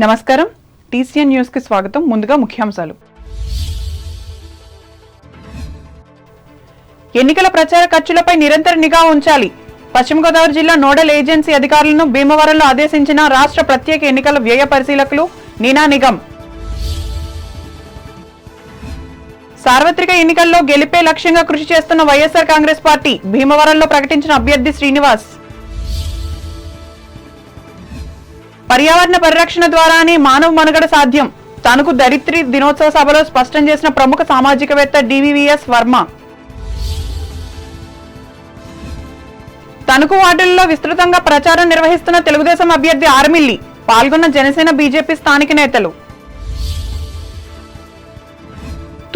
నమస్కారం TCN news కి స్వాగతం. ముందుగా ముఖ్యాంశాలు. ఎన్నికల ప్రచార ఖర్చులపై నిరంతర నిఘా ఉంచాలి. పశ్చిమ గోదావరి జిల్లా నోడల్ ఏజెన్సీ అధికారులను భీమవరంలో ఆదేశించిన రాష్ట్ర ప్రత్యేక ఎన్నికల వ్యయ పరిశీలకులు నీనా నిగం. సార్వత్రిక ఎన్నికల్లో గెలిపే లక్ష్యంగా కృషి చేస్తున్న వైఎస్ఆర్ కాంగ్రెస్ పార్టీ భీమవరంలో ప్రకటించిన అభ్యర్థి శ్రీనివాస్. పర్యావరణ పరిరక్షణ ద్వారానే మానవ మనుగడ సాధ్యం. తణుకు ధరిత్రి దినోత్సవ సభలో స్పష్టం చేసిన ప్రముఖ సామాజికవేత్త డివివిఎస్ వర్మ. తణుకు వార్డుల్లో విస్తృతంగా ప్రచారం నిర్వహిస్తున్న తెలుగుదేశం అభ్యర్థి ఆర్మిల్లి. పాల్గొన్న జనసేన బీజేపీ స్థానిక నేతలు.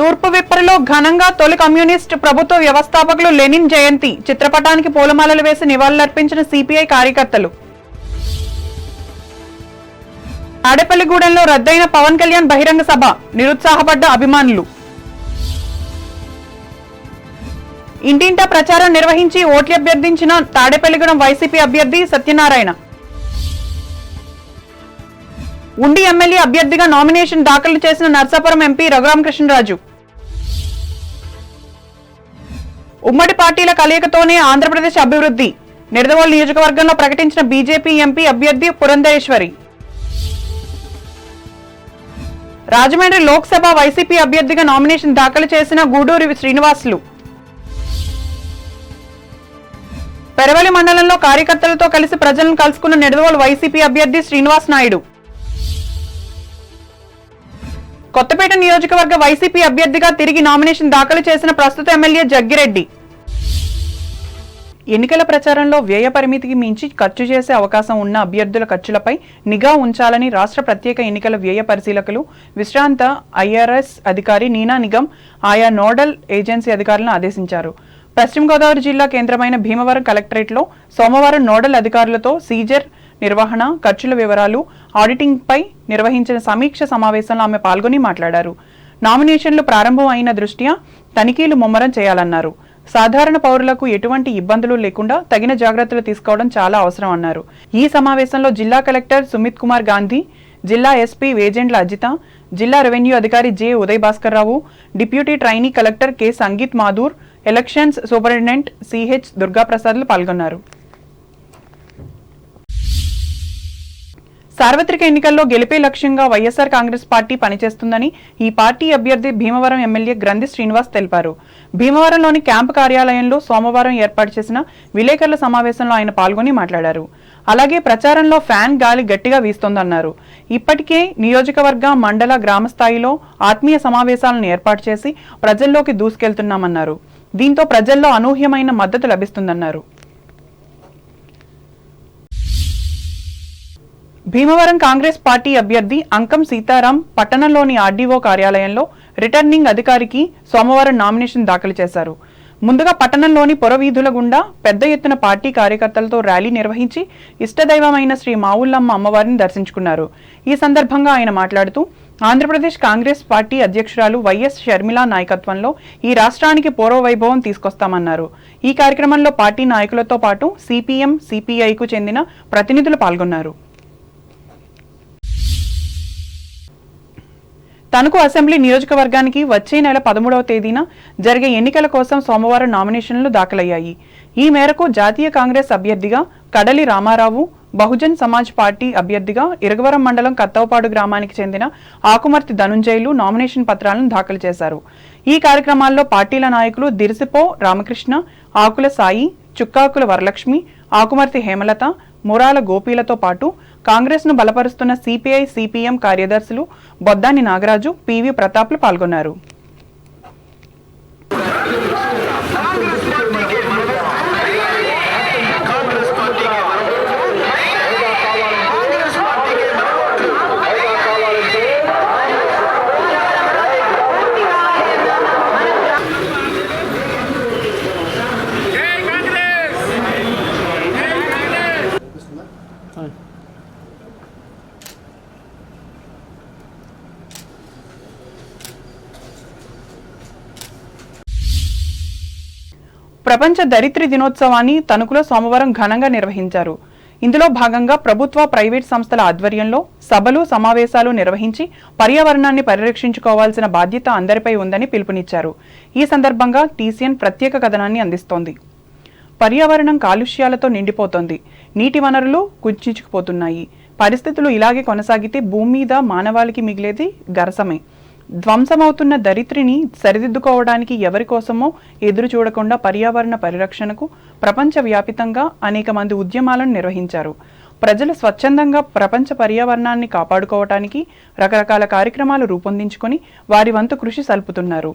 తూర్పు విప్పరిలో ఘనంగా తొలి కమ్యూనిస్ట్ ప్రభుత్వ వ్యవస్థాపకులు లెనిన్ జయంతి. చిత్రపటానికి పూలమాలలు వేసి నివాళులర్పించిన సిపిఐ కార్యకర్తలు. తాడేపల్లిగూడెంలో రద్దయిన పవన్ కళ్యాణ్ బహిరంగ సభ. నిరుత్సాహపడ్డ అభిమానులు. ఇంటింటా ప్రచారం నిర్వహించి ఓట్లు అభ్యర్థించిన తాడేపల్లిగూడెం వైసీపీ అభ్యర్థి సత్యనారాయణ. ఉండి ఎమ్మెల్యే అభ్యర్థిగా నామినేషన్ దాఖలు చేసిన నర్సాపురం ఎంపీ రఘురామకృష్ణరాజు. ఉమ్మడి పార్టీల కలయికతోనే ఆంధ్రప్రదేశ్ అభివృద్ధి. నిడదవోలు నియోజకవర్గంలో ప్రకటించిన బీజేపీ ఎంపీ అభ్యర్థి పురంధరేశ్వరి. రాజమండ్రి లోక్సభ వైసీపీ అభ్యర్థిగా నామినేషన్ దాఖలు చేసిన గూడూరి శ్రీనివాసులు. పెరవలి మండలంలో కార్యకర్తలతో కలిసి ప్రజలను కలుసుకున్న నిడదవోలు వైసీపీ అభ్యర్థి శ్రీనివాస్ నాయుడు. కొత్తపేట నియోజకవర్గ వైసీపీ అభ్యర్థిగా తిరిగి నామినేషన్ దాఖలు చేసిన ప్రస్తుత ఎమ్మెల్యే జగ్గిరెడ్డి. ఎన్నికల ప్రచారంలో వ్యయ పరిమితికి మించి ఖర్చు చేసే అవకాశం ఉన్న అభ్యర్థుల ఖర్చులపై నిఘా ఉంచాలని రాష్ట్ర ప్రత్యేక ఎన్నికల వ్యయ పరిశీలకులు విశ్రాంత ఐఆర్ఎస్ అధికారి నీనా నిగం ఆయా నోడల్ ఏజెన్సీ అధికారులను ఆదేశించారు. పశ్చిమ గోదావరి జిల్లా కేంద్రమైన భీమవరం కలెక్టరేట్లో సోమవారం నోడల్ అధికారులతో సీజర్ నిర్వహణ, ఖర్చుల వివరాలు, ఆడిటింగ్పై నిర్వహించిన సమీక్ష సమావేశంలో ఆమె పాల్గొని మాట్లాడారు. నామినేషన్లు ప్రారంభం అయిన దృష్ట్యా తనిఖీలు ముమ్మరం చేయాలన్నారు. సాధారణ పౌరులకు ఎటువంటి ఇబ్బందులు లేకుండా తగిన జాగ్రత్తలు తీసుకోవడం చాలా అవసరం అన్నారు. ఈ సమావేశంలో జిల్లా కలెక్టర్ సుమిత్ కుమార్ గాంధీ, జిల్లా ఎస్పీ వేజెండ్ల అజిత, జిల్లా రెవెన్యూ అధికారి J Uday Bhaskar Rao, deputy trainee collector K Sangeet Mathur, elections superintendent CH దుర్గాప్రసాద్లు పాల్గొన్నారు. సార్వత్రిక ఎన్నికల్లో గెలిపే లక్ష్యంగా వైఎస్ఆర్ కాంగ్రెస్ పార్టీ పనిచేస్తుందని ఈ పార్టీ అభ్యర్థి భీమవరం ఎమ్మెల్యే గ్రంథి శ్రీనివాస్ తెలిపారు. భీమవరంలోని క్యాంపు కార్యాలయంలో సోమవారం ఏర్పాటు చేసిన విలేకరుల సమావేశంలో ఆయన పాల్గొని మాట్లాడారు. అలాగే ప్రచారంలో ఫ్యాన్ గాలి గట్టిగా వీస్తోందన్నారు. ఇప్పటికే నియోజకవర్గ, మండల, గ్రామ స్థాయిలో ఆత్మీయ సమావేశాలను ఏర్పాటు చేసి ప్రజల్లోకి దూసుకెళ్తున్నామన్నారు. దీంతో ప్రజల్లో అనూహ్యమైన మద్దతు లభిస్తుందన్నారు. భీమవరం కాంగ్రెస్ పార్టీ అభ్యర్థి అంకం సీతారాం పట్టణంలోని ఆర్డీఓ కార్యాలయంలో రిటర్నింగ్ అధికారికి సోమవారం నామినేషన్ దాఖలు చేశారు. ముందుగా పట్టణంలోని పొరవీధుల గుండా పెద్ద ఎత్తున పార్టీ కార్యకర్తలతో ర్యాలీ నిర్వహించి ఇష్టదైవమైన శ్రీ మావుళ్ళమ్మ అమ్మవారిని దర్శించుకున్నారు. ఈ సందర్భంగా ఆయన మాట్లాడుతూ ఆంధ్రప్రదేశ్ కాంగ్రెస్ పార్టీ అధ్యక్షురాలు వైఎస్ షర్మిల నాయకత్వంలో ఈ రాష్ట్రానికి పూర్వ వైభవం తీసుకొస్తామన్నారు. ఈ కార్యక్రమంలో పార్టీ నాయకులతో పాటు సిపిఎం, సిపిఐకు చెందిన ప్రతినిధులు పాల్గొన్నారు. తణుకు అసెంబ్లీ నియోజకవర్గానికి వచ్చే నెల 13వ తేదీన జరిగే ఎన్నికల కోసం సోమవారం నామినేషన్లు దాఖలయ్యాయి. ఈ మేరకు జాతీయ కాంగ్రెస్ అభ్యర్థిగా కడలి రామారావు, బహుజన్ సమాజ్ పార్టీ అభ్యర్థిగా ఇరగవరం మండలం కత్తవపాడు గ్రామానికి చెందిన ఆకుమర్తి ధనుంజయులు నామినేషన్ పత్రాలను దాఖలు చేశారు. ఈ కార్యక్రమాల్లో పార్టీల నాయకులు దిరిసిపో రామకృష్ణ, ఆకుల సాయి, చుక్కాకుల వరలక్ష్మి, ఆకుమర్తి హేమలత, మురాల గోపీలతో పాటు కాంగ్రెస్ ను బలపరుస్తున్న సిపిఐ, సిపిఎం కార్యదర్శులు బొద్దాని నాగరాజు, పివి ప్రతాప్లు పాల్గొన్నారు. ప్రపంచ ధరిత్రి దినోత్సవాన్ని తణుకులో సోమవారం ఘనంగా నిర్వహించారు. ఇందులో భాగంగా ప్రభుత్వ, ప్రైవేట్ సంస్థల ఆధ్వర్యంలో సభలు, సమావేశాలు నిర్వహించి పర్యావరణాన్ని పరిరక్షించుకోవాల్సిన బాధ్యత అందరిపై ఉందని పిలుపునిచ్చారు. ఈ సందర్భంగా టీసీఎన్ ప్రత్యేక కథనాన్ని అందిస్తోంది. పర్యావరణం కాలుష్యాలతో నిండిపోతోంది. నీటి వనరులు కుంచుకుపోతున్నాయి. పరిస్థితులు ఇలాగే కొనసాగితే భూమి మీద మానవాళికి మిగిలేది గరసమే. ధ్వంసమవుతున్న ధరిత్రిని సరిదిద్దుకోవడానికి ఎవరి కోసమో ఎదురు చూడకుండా పర్యావరణ పరిరక్షణకు ప్రపంచవ్యాపితంగా అనేక మంది ఉద్యమాలను నిర్వహించారు. ప్రజలు స్వచ్ఛందంగా ప్రపంచ పర్యావరణాన్ని కాపాడుకోవటానికి రకరకాల కార్యక్రమాలు రూపొందించుకొని వారి వంతు కృషి సల్పుతున్నారు.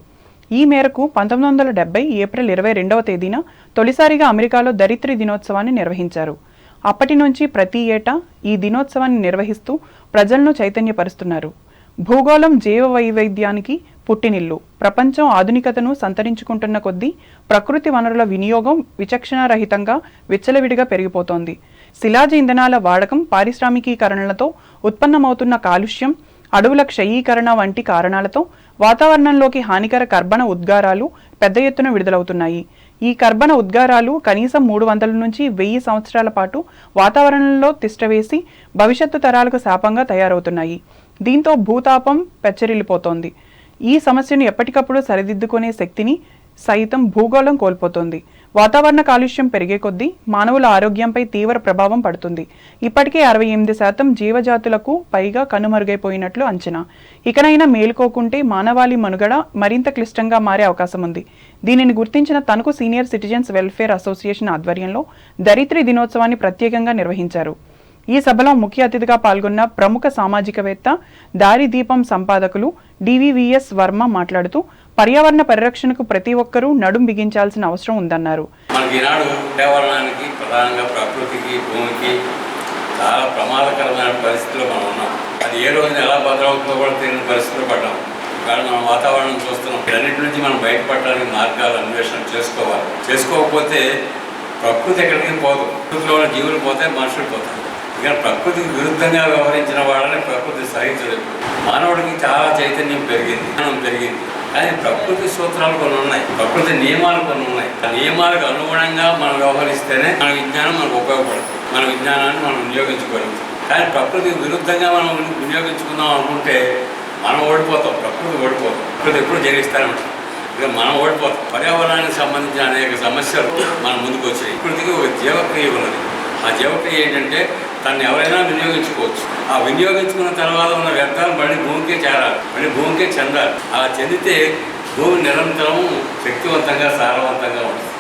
ఈ మేరకు 1970 ఏప్రిల్ 22వ తేదీన తొలిసారిగా అమెరికాలో ధరిత్రి దినోత్సవాన్ని నిర్వహించారు. అప్పటి నుంచి ప్రతి ఏటా ఈ దినోత్సవాన్ని నిర్వహిస్తూ ప్రజలను చైతన్యపరుస్తున్నారు. భూగోళం జీవ వైవిధ్యానికి పుట్టినిల్లు. ప్రపంచం ఆధునికతను సంతరించుకుంటున్న కొద్దీ ప్రకృతి వనరుల వినియోగం విచక్షణారహితంగా విచ్చలవిడిగా పెరిగిపోతోంది. శిలాజ ఇంధనాల వాడకం, పారిశ్రామికీకరణలతో ఉత్పన్నమవుతున్న కాలుష్యం, అడవుల క్షయీకరణ వంటి కారణాలతో వాతావరణంలోకి హానికర కర్బన ఉద్గారాలు పెద్ద ఎత్తున విడుదలవుతున్నాయి. ఈ కర్బన ఉద్గారాలు కనీసం 300 నుంచి 1000 సంవత్సరాల పాటు వాతావరణంలో తిష్టవేసి భవిష్యత్తు తరాలకు శాపంగా తయారవుతున్నాయి. దీంతో భూతాపం పెచ్చరిల్లిపోతోంది. ఈ సమస్యను ఎప్పటికప్పుడు సరిదిద్దుకునే శక్తిని సైతం భూగోళం కోల్పోతోంది. వాతావరణ కాలుష్యం పెరిగే కొద్దీ మానవుల ఆరోగ్యంపై తీవ్ర ప్రభావం పడుతుంది. ఇప్పటికే 68% జీవజాతులకు పైగా కనుమరుగైపోయినట్లు అంచనా. ఇకనైనా మేలుకోకుంటే మానవాళి మనుగడ మరింత క్లిష్టంగా మారే అవకాశం ఉంది. దీనిని గుర్తించిన Tanuku senior citizens welfare association ఆధ్వర్యంలో ధరిత్రి దినోత్సవాన్ని ప్రత్యేకంగా నిర్వహించారు. ఈ సభలో ముఖ్య అతిథిగా పాల్గొన్న ప్రముఖ సామాజికవేత్త, దారి దీపం సంపాదకులు డివివిఎస్ వర్మ మాట్లాడుతూ పర్యావరణ పరిరక్షణకు ప్రతి ఒక్కరూ నడుం బిగించాల్సిన అవసరం ఉందన్నారు. మనకి ఈనాడు పర్యావరణానికి, ప్రధానంగా ప్రకృతికి, భూమికి చాలా ప్రమాదకరమైన పరిస్థితిలో మనం ఉన్నాం. అది ఏ రోజున ఎలా భద్రమవుతుందో కూడా తెలియని పరిస్థితిలో పడ్డాం. కానీ మనం వాతావరణం చూస్తున్నాం. వీటన్నిటి నుంచి మనం బయటపడడానికి మార్గాలు అన్వేషణ చేసుకోవాలి. చేసుకోకపోతే ప్రకృతి ఎక్కడికి పోదు. ప్రకృతిలో ఉన్న జీవులు పోతే మనుషులు పోతారు. ఇక ప్రకృతికి విరుద్ధంగా వ్యవహరించిన వాళ్ళని ప్రకృతి సహించలేదు. మానవుడికి చాలా చైతన్యం పెరిగింది, జ్ఞానం పెరిగింది. కానీ ప్రకృతి సూత్రాలు కొన్ని ఉన్నాయి, ప్రకృతి నియమాలు కొన్ని ఉన్నాయి. ఆ నియమాలకు అనుగుణంగా మనం వ్యవహరిస్తేనే మన విజ్ఞానం మనకు ఉపయోగపడుతుంది. మన విజ్ఞానాన్ని మనం వినియోగించుకోగలుగుతాం. కానీ ప్రకృతికి విరుద్ధంగా మనం వినియోగించుకుందాం అనుకుంటే మనం ఓడిపోతాం, ప్రకృతి ఓడిపోతాం. ప్రకృతి ఎప్పుడు జయిస్తానే ఉంటుంది. ఇక మనం ఓడిపోతాం. పర్యావరణానికి సంబంధించిన అనేక సమస్యలు మన ముందుకు వచ్చాయి. ప్రకృతికి ఒక జీవక్రియ ఉన్నది. ఆ జీవక్రియ ఏంటంటే దాన్ని ఎవరైనా వినియోగించుకోవచ్చు. ఆ వినియోగించుకున్న తర్వాత ఉన్న వ్యర్థాలు మళ్ళీ భూమికే చేరాలి, మళ్ళీ భూమికే చెందాలి. అలా చెందితే భూమి నిరంతరం శక్తివంతంగా, సారవంతంగా ఉంటుంది.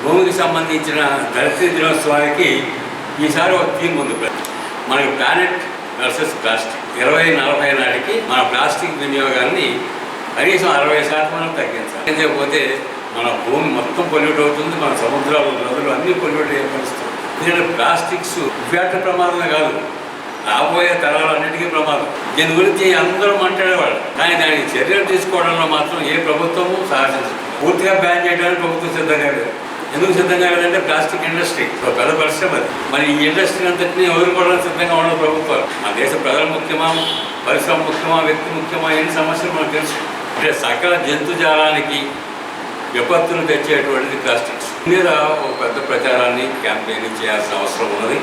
భూమికి సంబంధించిన ధరిత్రి దినోత్సవానికి ఈసారి ఒక థీమ్ ఉంది. మనకి ప్లానెట్ వర్సెస్ ప్లాస్టిక్. 2040 నాటికి మన ప్లాస్టిక్ వినియోగాన్ని కనీసం 60% తగ్గించాలి. తగ్గించకపోతే మన భూమి మొత్తం పొల్యూట్ అవుతుంది. మన సముద్రాలు, నదులు అన్నీ పొల్యూట్ అయ్యే పరిస్థితి. ఎందుకంటే ప్లాస్టిక్స్ వ్యాప్త ప్రమాదమే కాదు, రాబోయే తరాలన్నిటికీ ప్రమాదం. దీని గురించి అందరూ మాట్లాడేవాళ్ళు. కానీ దానికి చర్యలు తీసుకోవడంలో మాత్రం ఏ ప్రభుత్వము సాహసించదు. పూర్తిగా బ్యాన్ చేయడానికి ప్రభుత్వం సిద్ధంగా లేదు. ఎందుకు సిద్ధంగా లేదంటే ప్లాస్టిక్ ఇండస్ట్రీ పెద్ద పరిశ్రమ అది. మరి ఈ ఇండస్ట్రీ అంతటినీ ఎదుర్కోవడానికి సిద్ధంగా ఉన్న ప్రభుత్వాలు. మన దేశ ప్రజలు ముఖ్యమా, పరిశ్రమ ముఖ్యమా, వ్యక్తి ముఖ్యమా, ఎన్ని సమస్యలు మనకు తెలుసు. అంటే సకల జంతుజాలానికి విపత్తులు తెచ్చేటువంటిది ప్లాస్టిక్స్ మీద ఒక పెద్ద ప్రచారాన్ని, క్యాంపెయిన్ చేయాల్సిన అవసరం ఉన్నది.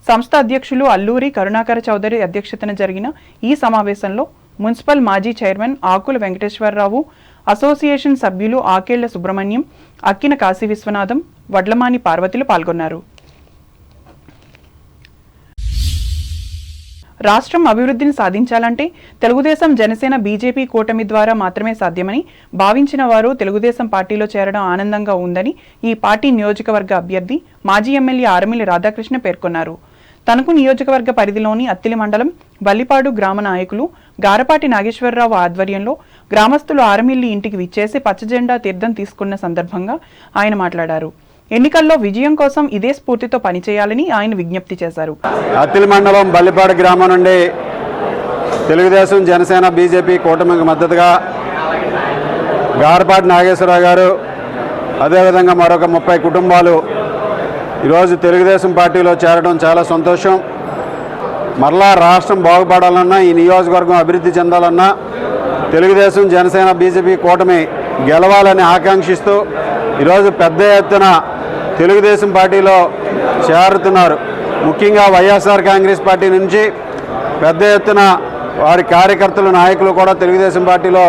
సంస్థ అధ్యక్షులు అల్లూరి కరుణాకర చౌదరి అధ్యక్షతన జరిగిన ఈ సమావేశంలో మున్సిపల్ మాజీ చైర్మన్ ఆకుల వెంకటేశ్వరరావు, అసోసియేషన్ సభ్యులు ఆకేళ్ల సుబ్రహ్మణ్యం, అక్కిన కాశీ విశ్వనాథం, వడ్లమాని పార్వతులు పాల్గొన్నారు. రాష్ట్రం అభివృద్ధిని సాధించాలంటే తెలుగుదేశం, జనసేన, బీజేపీ కూటమి ద్వారా మాత్రమే సాధ్యమని భావించిన వారు తెలుగుదేశం పార్టీలో చేరడం ఆనందంగా ఉందని ఈ పార్టీ నియోజకవర్గ అభ్యర్థి, మాజీ ఎమ్మెల్యే ఆరమిల్లి రాధాకృష్ణ పేర్కొన్నారు. తణుకు నియోజకవర్గ పరిధిలోని అత్తిలి మండలం బల్లిపాడు గ్రామ నాయకులు గారపాటి నాగేశ్వరరావు ఆధ్వర్యంలో గ్రామస్తులు ఆరమిల్లి ఇంటికి విచ్చేసి పచ్చజెండా తీర్థం తీసుకున్న సందర్భంగా ఆయన మాట్లాడారు. ఎన్నికల్లో విజయం కోసం ఇదే స్ఫూర్తితో పనిచేయాలని ఆయన విజ్ఞప్తి చేశారు. అత్తిలి మండలం బల్లిపాడు గ్రామం నుండి తెలుగుదేశం, జనసేన, బీజేపీ కూటమికి మద్దతుగా గారపాటి నాగేశ్వరరావు గారు, అదేవిధంగా మరొక 30 కుటుంబాలు ఈరోజు తెలుగుదేశం పార్టీలో చేరడం చాలా సంతోషం. మరలా రాష్ట్రం బాగుపడాలన్నా, ఈ నియోజకవర్గం అభివృద్ధి చెందాలన్నా తెలుగుదేశం, జనసేన, బీజేపీ కూటమి గెలవాలని ఆకాంక్షిస్తూ ఈరోజు పెద్ద ఎత్తున తెలుగుదేశం పార్టీలో చేరుతున్నారు. ముఖ్యంగా వైఎస్ఆర్ కాంగ్రెస్ పార్టీ నుంచి పెద్ద ఎత్తున వారి కార్యకర్తలు నాయకులు కూడా తెలుగుదేశం పార్టీలో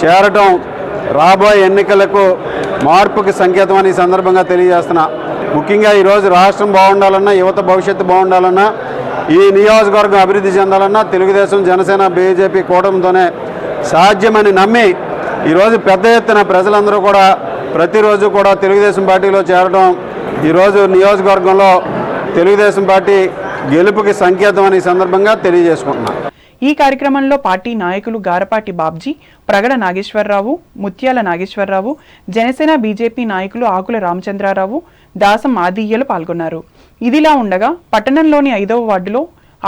చేరటం రాబోయే ఎన్నికలకు మార్పుకి సంకేతం అని ఈ సందర్భంగా తెలియజేస్తున్నా. ముఖ్యంగా ఈరోజు రాష్ట్రం బాగుండాలన్నా, యువత భవిష్యత్తు బాగుండాలన్నా, ఈ నియోజకవర్గం అభివృద్ధి చెందాలన్నా తెలుగుదేశం, జనసేన, బీజేపీ కూటమితోనే సాధ్యమని నమ్మి ఈరోజు పెద్ద ఎత్తున ప్రజలందరూ కూడా ప్రతిరోజు కూడా తెలుగుదేశం పార్టీలో చేరడం ఈరోజు నియోజకవర్గంలో తెలుగుదేశం పార్టీ గెలుపుకి సంకేతం అని ఈ సందర్భంగా తెలియజేసుకుంటున్నాను. ఈ కార్యక్రమంలో పార్టీ నాయకులు గారపాటి బాబ్జీ, ప్రగడ నాగేశ్వరరావు, ముత్యాల నాగేశ్వరరావు, జనసేన బీజేపీ నాయకులు ఆకుల రామచంద్రారావు, దాసం ఆదియ్యలు పాల్గొన్నారు. ఇదిలా ఉండగా పట్టణంలోని 5వ వార్డులో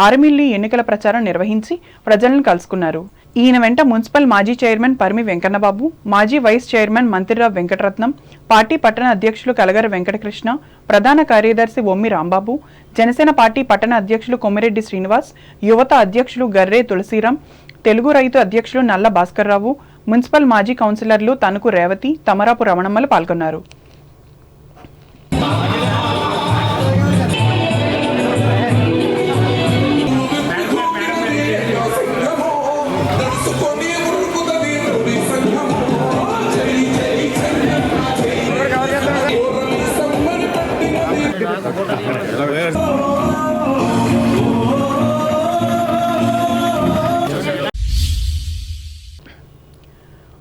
ఆర్మిల్లి ఎన్నికల ప్రచారం నిర్వహించి ప్రజలను కలుసుకున్నారు. ఈయన వెంట మున్సిపల్ మాజీ చైర్మన్ పరిమి వెంకన్నబాబు, మాజీ vice chairman Mantrirao Venkataratnam, party పట్టణ అధ్యక్షులు కలగర వెంకటకృష్ణ, ప్రధాన కార్యదర్శి ఒమ్మి రాంబాబు, జనసేన పార్టీ పట్టణ అధ్యక్షులు కొమ్మిరెడ్డి శ్రీనివాస్, యువత అధ్యక్షులు గర్రే తులసిరాం, తెలుగు రైతు అధ్యక్షులు నల్ల భాస్కర్రావు, మున్సిపల్ మాజీ కౌన్సిలర్లు తణుకు రేవతి, తమరాపు రమణమ్మలు పాల్గొన్నారు.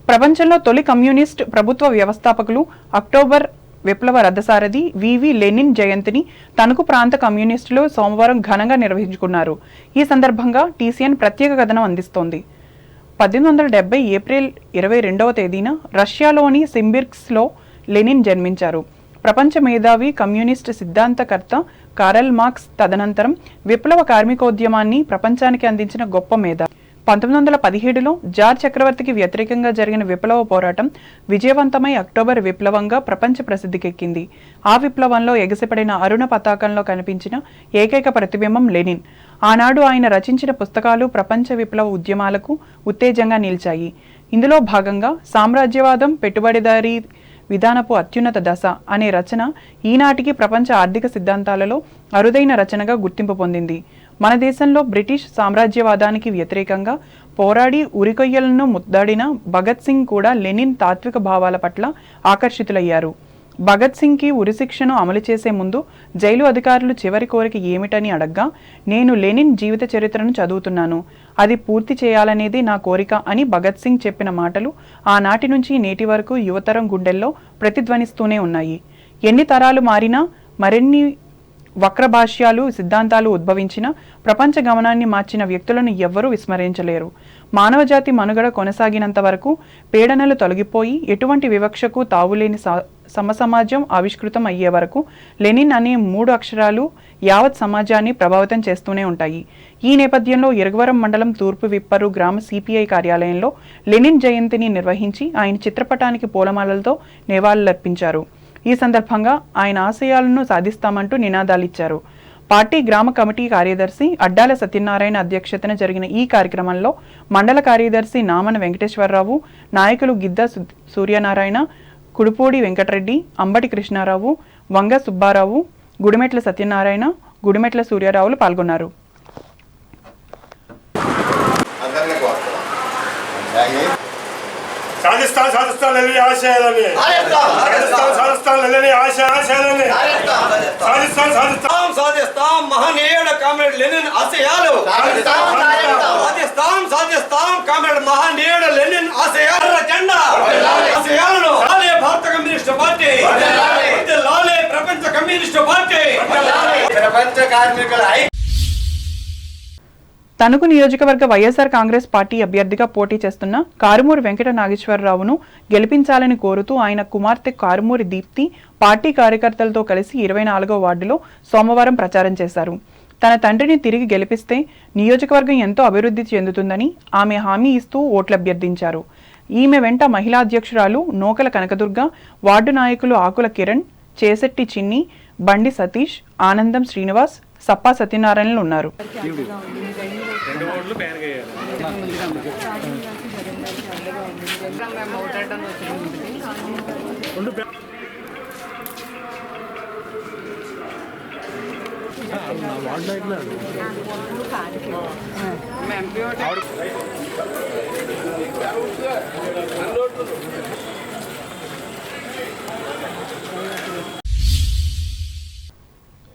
ప్రపంచంలో తొలి కమ్యూనిస్ట్ ప్రభుత్వ వ్యవస్థాపకులు అక్టోబర్ విప్లవ రథసారథి వివి లెనిన్ జయంతిని తణుకు ప్రాంత కమ్యూనిస్టులు సోమవారం ఘనంగా నిర్వహించుకున్నారు. ఈ సందర్భంగా టీసీఎన్ ప్రత్యేక కథనం అందిస్తోంది. 1870 ఏప్రిల్ 22వ తేదీన రష్యాలోని సింబిర్స్క్లో లెనిన్ జన్మించారు. ప్రపంచ మేధావి, కమ్యూనిస్ట్ సిద్ధాంతకర్త కారల్ మార్క్స్ తదనంతరం విప్లవ కార్మికోద్యమాన్ని ప్రపంచానికి అందించిన గొప్ప మేధావి. 1917లో జార్ చక్రవర్తికి వ్యతిరేకంగా జరిగిన విప్లవ పోరాటం విజయవంతమై అక్టోబర్ విప్లవంగా ప్రపంచ ప్రసిద్ధికెక్కింది. ఆ విప్లవంలో ఎగసిపడిన అరుణ పతాకంలో కనిపించిన ఏకైక ప్రతిబింబం లెనిన్. ఆనాడు ఆయన రచించిన పుస్తకాలు ప్రపంచ విప్లవ ఉద్యమాలకు ఉత్తేజంగా నిలిచాయి. ఇందులో భాగంగా సామ్రాజ్యవాదం, పెట్టుబడిదారీ విధానపు అత్యున్నత దశ అనే రచన ఈనాటికి ప్రపంచ ఆర్థిక సిద్ధాంతాలలో అరుదైన రచనగా గుర్తింపు పొందింది. మన దేశంలో బ్రిటిష్ సామ్రాజ్యవాదానికి వ్యతిరేకంగా పోరాడి ఉరికొయ్యలను ముద్దాడిన భగత్ సింగ్ కూడా లెనిన్ తాత్విక భావాల పట్ల ఆకర్షితులయ్యారు. భగత్ సింగ్కి ఉరిశిక్షను అమలు చేసే ముందు జైలు అధికారులు చివరి కోరిక ఏమిటని అడగ్గా, నేను లెనిన్ జీవిత చరిత్రను చదువుతున్నాను, అది పూర్తి చేయాలనేది నా కోరిక అని భగత్ సింగ్ చెప్పిన మాటలు ఆనాటి నుంచి నేటి వరకు యువతరం గుండెల్లో ప్రతిధ్వనిస్తూనే ఉన్నాయి. ఎన్ని తరాలు మారినా, మరిన్ని వక్రభాష్యాలు, సిద్ధాంతాలు ఉద్భవించిన ప్రపంచ గమనాన్ని మార్చిన వ్యక్తులను ఎవ్వరూ విస్మరించలేరు. మానవజాతి మనుగడ కొనసాగినంత వరకు పీడనలు తొలగిపోయి ఎటువంటి వివక్షకు తావులేని సమసమాజం ఆవిష్కృతం అయ్యే వరకు లెనిన్ అనే 3 అక్షరాలు యావత్ సమాజాన్ని ప్రభావితం చేస్తూనే ఉంటాయి. ఈ నేపథ్యంలో ఇరగవరం మండలం తూర్పు విప్పరు గ్రామ సిపిఐ కార్యాలయంలో లెనిన్ జయంతిని నిర్వహించి ఆయన చిత్రపటానికి పూలమాలలతో నివాళులర్పించారు. ఈ సందర్భంగా ఆయన ఆశయాలను సాధిస్తామంటూ నినాదాలిచ్చారు. పార్టీ గ్రామ కమిటీ కార్యదర్శి అడ్డాల సత్యనారాయణ అధ్యక్షతన జరిగిన ఈ కార్యక్రమంలో మండల కార్యదర్శి నామన వెంకటేశ్వరరావు, నాయకులు గిద్ద సూర్యనారాయణ, కుడుపూడి వెంకటరెడ్డి, అంబటి కృష్ణారావు, వంగ సుబ్బారావు, గుడిమెట్ల సత్యనారాయణ, గుడిమెట్ల సూర్యారావులు పాల్గొన్నారు. సాధిస్తాం సాధిస్తాం లెనిన్ ఆశయాలని ఆశయాలని సాధిస్తాం సాధిస్తాం సాధిస్తాం మహనీయుడు కామ్రేడ్ లెనిన్ ఆశయాలు సాధిస్తాం సాధిస్తాం కామ్రేడ్ మహనీయుడు లెనిన్ ఆశయాల జెండా ఆశయాలను లాలే భారత కమ్యూనిస్ట్ పార్టీ, లాలే ప్రపంచ కమ్యూనిస్ట్ పార్టీ, ప్రపంచ కార్మికుల తణుకు నియోజకవర్గ వైఎస్ఆర్ కాంగ్రెస్ పార్టీ అభ్యర్థిగా పోటీ చేస్తున్న కారుమూరి వెంకట నాగేశ్వరరావును గెలిపించాలని కోరుతూ ఆయన కుమార్తె కారుమూరి దీప్తి పార్టీ కార్యకర్తలతో కలిసి 24వ వార్డులో సోమవారం ప్రచారం చేశారు. తన తండ్రిని తిరిగి గెలిపిస్తే నియోజకవర్గం ఎంతో అభివృద్ధి చెందుతుందని ఆమె హామీ ఇస్తూ ఓట్లభ్యర్థించారు. ఈమె వెంట మహిళా అధ్యక్షురాలు నోకల కనకదుర్గ, వార్డు నాయకులు ఆకుల కిరణ్, చేసెట్టి చిన్ని, బండి సతీష్, ఆనందం శ్రీనివాస్, సప్పా సత్యనారాయణలు ఉన్నారు.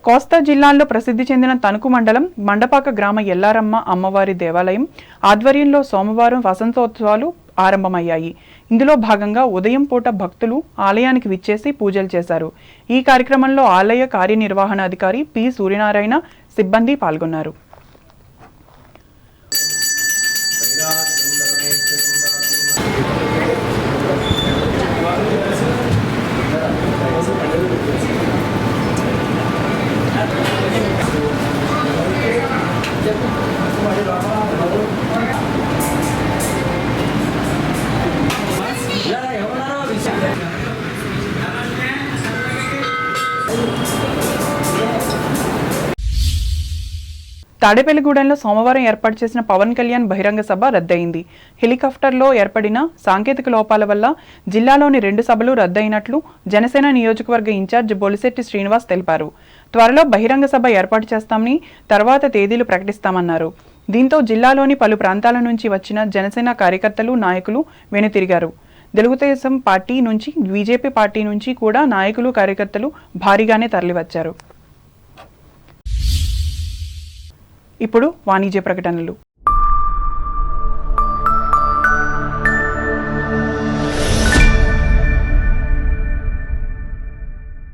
కోస్తా జిల్లాల్లో ప్రసిద్ధి చెందిన తణుకు మండలం మండపాక గ్రామ ఎల్లారమ్మ అమ్మవారి దేవాలయం ఆధ్వర్యంలో సోమవారం వసంతోత్సవాలు ఆరంభమయ్యాయి. ఇందులో భాగంగా ఉదయం పూట భక్తులు ఆలయానికి విచ్చేసి పూజలు చేశారు. ఈ కార్యక్రమంలో ఆలయ కార్యనిర్వహణాధికారి పి సూర్యనారాయణ సిబ్బంది పాల్గొన్నారు. తాడేపల్లిగూడెంలో సోమవారం ఏర్పాటు చేసిన పవన్ కళ్యాణ్ బహిరంగ సభ రద్దయింది. హెలికాప్టర్లో ఏర్పడిన సాంకేతిక లోపాల వల్ల జిల్లాలోని 2 సభలు రద్దయినట్లు జనసేన నియోజకవర్గ ఇన్ఛార్జ్ బొలిశెట్టి శ్రీనివాస్ తెలిపారు. త్వరలో బహిరంగ సభ ఏర్పాటు చేస్తామని, తర్వాత తేదీలు ప్రకటిస్తామన్నారు. దీంతో జిల్లాలోని పలు ప్రాంతాల నుంచి వచ్చిన జనసేన కార్యకర్తలు, నాయకులు వెనుతిరిగారు. తెలుగుదేశం పార్టీ నుంచి, బీజేపీ పార్టీ నుంచి కూడా నాయకులు, కార్యకర్తలు భారీగానే తరలివచ్చారు. ఇప్పుడు వాణిజ్య ప్రకటనలు.